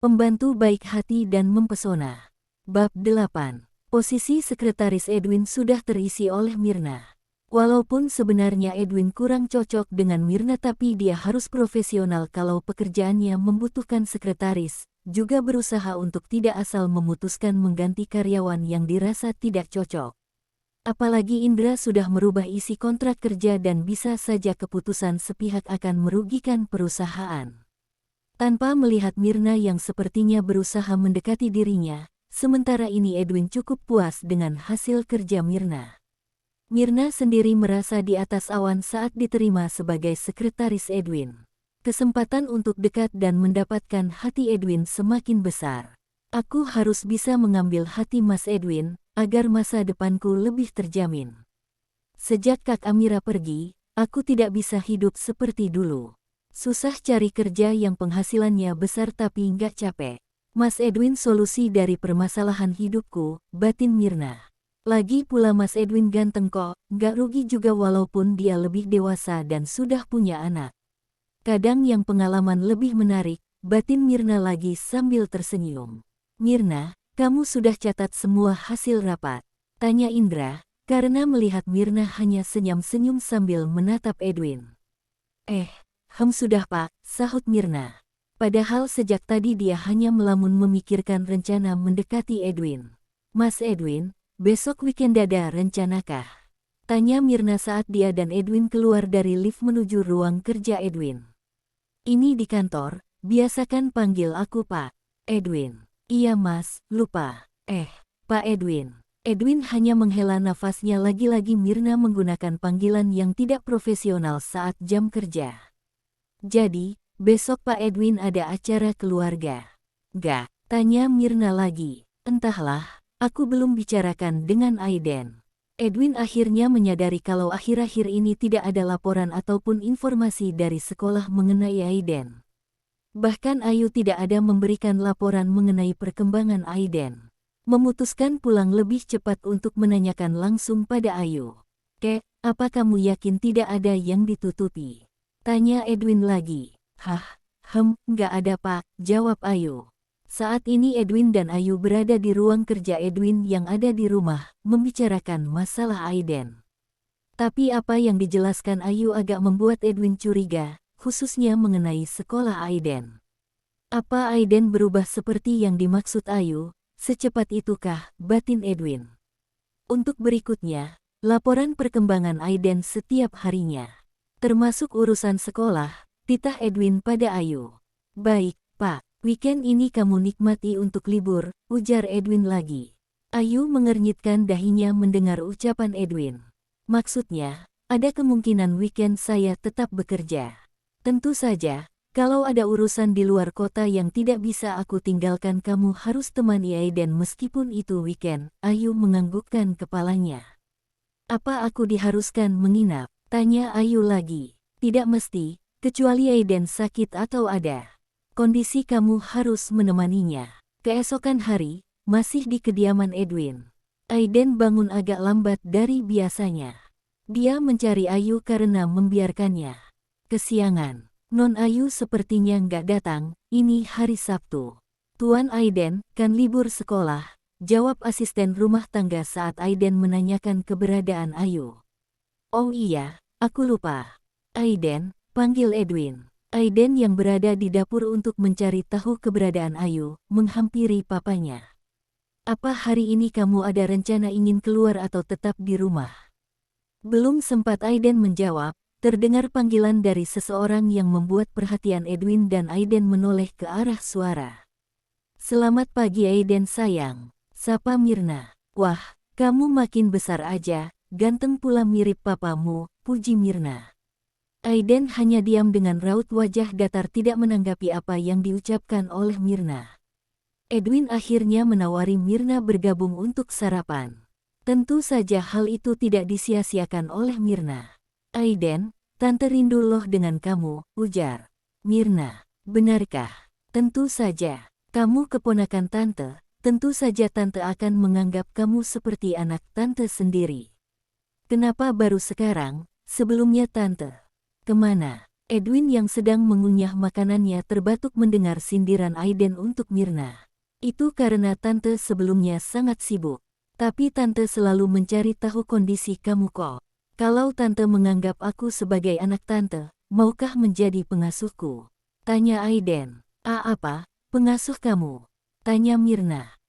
Pembantu baik hati dan mempesona. Bab 8. Posisi sekretaris Edwin sudah terisi oleh Mirna. Walaupun sebenarnya Edwin kurang cocok dengan Mirna, tapi dia harus profesional kalau pekerjaannya membutuhkan sekretaris, juga berusaha untuk tidak asal memutuskan mengganti karyawan yang dirasa tidak cocok. Apalagi Indra sudah merubah isi kontrak kerja dan bisa saja keputusan sepihak akan merugikan perusahaan. Tanpa melihat Mirna yang sepertinya berusaha mendekati dirinya, sementara ini Edwin cukup puas dengan hasil kerja Mirna. Mirna sendiri merasa di atas awan saat diterima sebagai sekretaris Edwin. Kesempatan untuk dekat dan mendapatkan hati Edwin semakin besar. Aku harus bisa mengambil hati Mas Edwin, agar masa depanku lebih terjamin. Sejak Kak Amira pergi, aku tidak bisa hidup seperti dulu. Susah cari kerja yang penghasilannya besar tapi nggak capek. Mas Edwin solusi dari permasalahan hidupku, batin Mirna. Lagi pula Mas Edwin ganteng kok, nggak rugi juga walaupun dia lebih dewasa dan sudah punya anak. Kadang yang pengalaman lebih menarik, batin Mirna lagi sambil tersenyum. Mirna, kamu sudah catat semua hasil rapat? Tanya Indra, karena melihat Mirna hanya senyum-senyum sambil menatap Edwin. Sudah Pak, sahut Mirna. Padahal sejak tadi dia hanya melamun memikirkan rencana mendekati Edwin. Mas Edwin, besok weekend ada rencanakah? Tanya Mirna saat dia dan Edwin keluar dari lift menuju ruang kerja Edwin. Ini di kantor, biasakan panggil aku Pak Edwin. Iya Mas, lupa. Pak Edwin. Edwin hanya menghela nafasnya, lagi-lagi Mirna menggunakan panggilan yang tidak profesional saat jam kerja. Jadi, besok Pak Edwin ada acara keluarga? Gak, tanya Mirna lagi. Entahlah, aku belum bicarakan dengan Aiden. Edwin akhirnya menyadari kalau akhir-akhir ini tidak ada laporan ataupun informasi dari sekolah mengenai Aiden. Bahkan Ayu tidak ada memberikan laporan mengenai perkembangan Aiden. Memutuskan pulang lebih cepat untuk menanyakan langsung pada Ayu. Kek, apa kamu yakin tidak ada yang ditutupi? Tanya Edwin lagi. Nggak ada Pak, jawab Ayu. Saat ini Edwin dan Ayu berada di ruang kerja Edwin yang ada di rumah, membicarakan masalah Aiden. Tapi apa yang dijelaskan Ayu agak membuat Edwin curiga, khususnya mengenai sekolah Aiden. Apa Aiden berubah seperti yang dimaksud Ayu? Secepat itukah, batin Edwin. Untuk berikutnya, laporan perkembangan Aiden setiap harinya. Termasuk urusan sekolah, titah Edwin pada Ayu. Baik, Pak, weekend ini kamu nikmati untuk libur, ujar Edwin lagi. Ayu mengernyitkan dahinya mendengar ucapan Edwin. Maksudnya, ada kemungkinan weekend saya tetap bekerja. Tentu saja, kalau ada urusan di luar kota yang tidak bisa aku tinggalkan, kamu harus temani Aiden meskipun itu weekend. Ayu menganggukkan kepalanya. Apa aku diharuskan menginap? Tanya Ayu lagi. Tidak mesti, kecuali Aiden sakit atau ada kondisi kamu harus menemaninya. Keesokan hari, masih di kediaman Edwin. Aiden bangun agak lambat dari biasanya. Dia mencari Ayu karena membiarkannya kesiangan. Non Ayu sepertinya nggak datang, ini hari Sabtu. Tuan Aiden, kan libur sekolah, jawab asisten rumah tangga saat Aiden menanyakan keberadaan Ayu. Oh iya, aku lupa. Aiden, panggil Edwin. Aiden yang berada di dapur untuk mencari tahu keberadaan Ayu, menghampiri papanya. Apa hari ini kamu ada rencana ingin keluar atau tetap di rumah? Belum sempat Aiden menjawab, terdengar panggilan dari seseorang yang membuat perhatian Edwin dan Aiden menoleh ke arah suara. Selamat pagi Aiden sayang, sapa Mirna. Wah, kamu makin besar aja, ganteng pula mirip papamu, puji Mirna. Aiden hanya diam dengan raut wajah datar tidak menanggapi apa yang diucapkan oleh Mirna. Edwin akhirnya menawari Mirna bergabung untuk sarapan. Tentu saja hal itu tidak disia-siakan oleh Mirna. Aiden, tante rindu loh dengan kamu, ujar Mirna. Benarkah? Tentu saja. Kamu keponakan tante, tentu saja tante akan menganggap kamu seperti anak tante sendiri. Kenapa baru sekarang, sebelumnya tante? Kemana? Edwin yang sedang mengunyah makanannya terbatuk mendengar sindiran Aiden untuk Mirna. Itu karena tante sebelumnya sangat sibuk. Tapi tante selalu mencari tahu kondisi kamu kok. Kalau tante menganggap aku sebagai anak tante, maukah menjadi pengasuhku? Tanya Aiden. Apa? Pengasuh kamu? Tanya Mirna.